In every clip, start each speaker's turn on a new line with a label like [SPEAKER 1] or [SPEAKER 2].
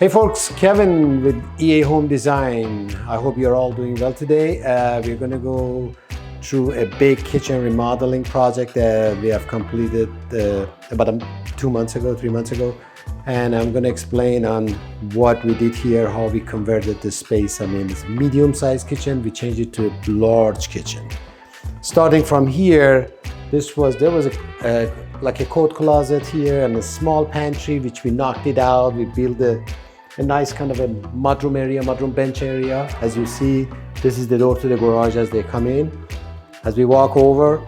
[SPEAKER 1] Hey folks, Kevin with EA Home Design. I hope you're all doing well today. We're going to go through a big kitchen remodeling project that we have completed about 3 months ago. And I'm going to explain on what we did here, how we converted the space. I mean, it's a medium-sized kitchen. We changed it to a large kitchen. Starting from here, there was like a coat closet here and a small pantry, which we knocked it out. We built a nice kind of a mudroom bench area. As you see, this is the door to the garage as they come in. As we walk over,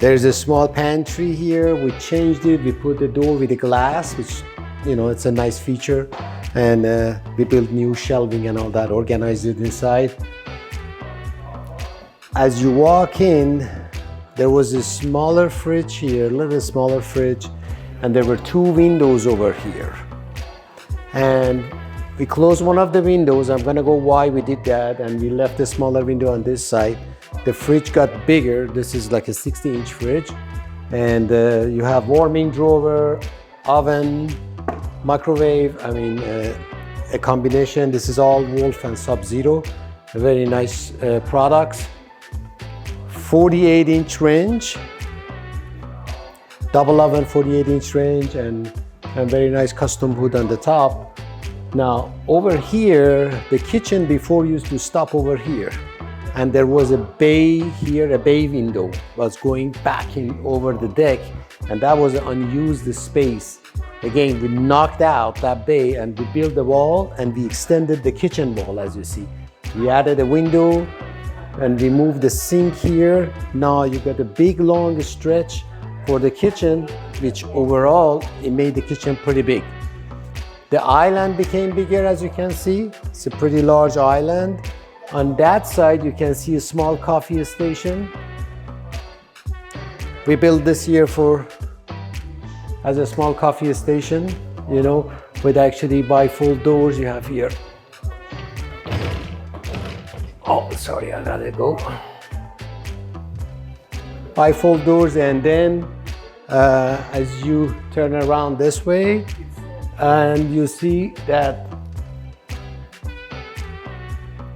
[SPEAKER 1] there's a small pantry here. We changed it. We put the door with the glass, which, you know, it's a nice feature. And we built new shelving and all that, organized it inside. As you walk in, there was a smaller fridge here, a little smaller fridge, and there were 2 windows over here. And we closed one of the windows. I'm gonna go why we did that, and we left the smaller window on this side. The fridge got bigger. This is like a 60-inch fridge, and you have warming drawer, oven, microwave. I mean, a combination. This is all Wolf and Sub-Zero. Very nice products. 48-inch range, double oven, 48-inch range, and very nice custom hood on the top. Now over here, the kitchen before used to stop over here, and there was a bay here, a bay window was going back in over the deck, and that was an unused space. Again, we knocked out that bay and we built the wall, and we extended the kitchen wall. As you see, we added a window and we moved the sink here. Now you got a big long stretch for the kitchen, which overall it made the kitchen pretty big. The island became bigger, as you can see. It's a pretty large island. On that side you can see a small coffee station. We built this here as a small coffee station, you know, with actually bifold doors you have here. Oh, sorry, I gotta go. Bifold doors, and then as you turn around this way, and you see that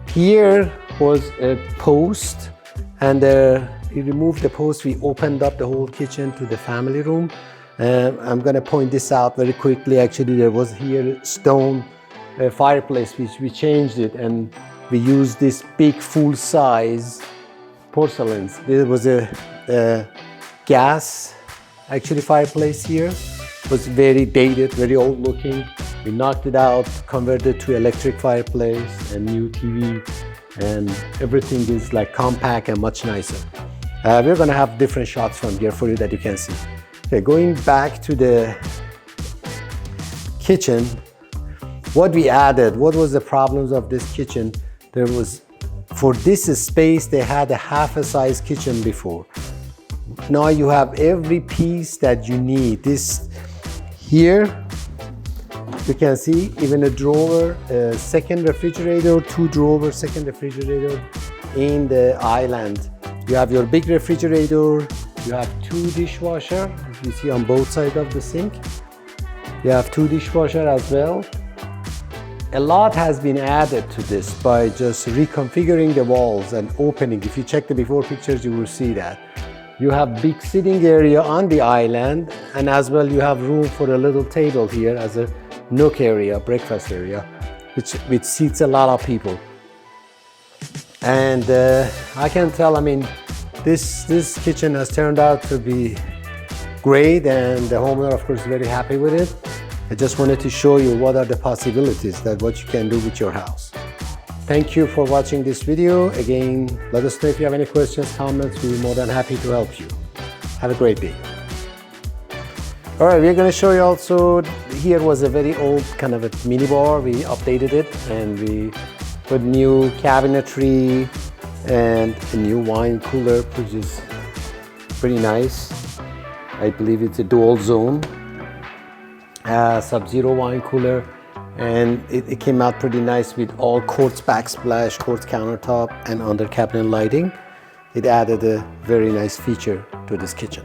[SPEAKER 1] here was a post, and we removed the post. We opened up the whole kitchen to the family room. I'm gonna point this out very quickly. Actually, there was here stone fireplace, which we changed it, and we used this big full-size porcelains. There was a gas actually fireplace here. It was very dated, very old looking. We knocked it out, converted to electric fireplace and new TV, and everything is like compact and much nicer. We're gonna have different shots from here for you that you can see. Okay, going back to the kitchen, what we added, what was the problems of this kitchen? There was, for this space, they had a half a size kitchen before. Now you have every piece that you need. This here, you can see even a drawer, a second refrigerator, 2 drawers, second refrigerator in the island. You have your big refrigerator, you have 2 dishwashers, as you see on both sides of the sink. You have 2 dishwashers as well. A lot has been added to this by just reconfiguring the walls and opening. If you check the before pictures, you will see that. You have big sitting area on the island, and as well you have room for a little table here as a nook area, breakfast area, which seats a lot of people. And I can tell, I mean, this kitchen has turned out to be great, and the homeowner, of course, is very happy with it. I just wanted to show you what are the possibilities that what you can do with your house. Thank you for watching this video. Again, let us know if you have any questions, comments. We'll be more than happy to help you. Have a great day. All right, we're going to show you also, here was a very old kind of a mini bar. We updated it and we put new cabinetry and a new wine cooler, which is pretty nice. I believe it's a dual zone. Sub-Zero wine cooler, and it came out pretty nice with all quartz backsplash, quartz countertop, and under cabinet lighting. It added a very nice feature to this kitchen.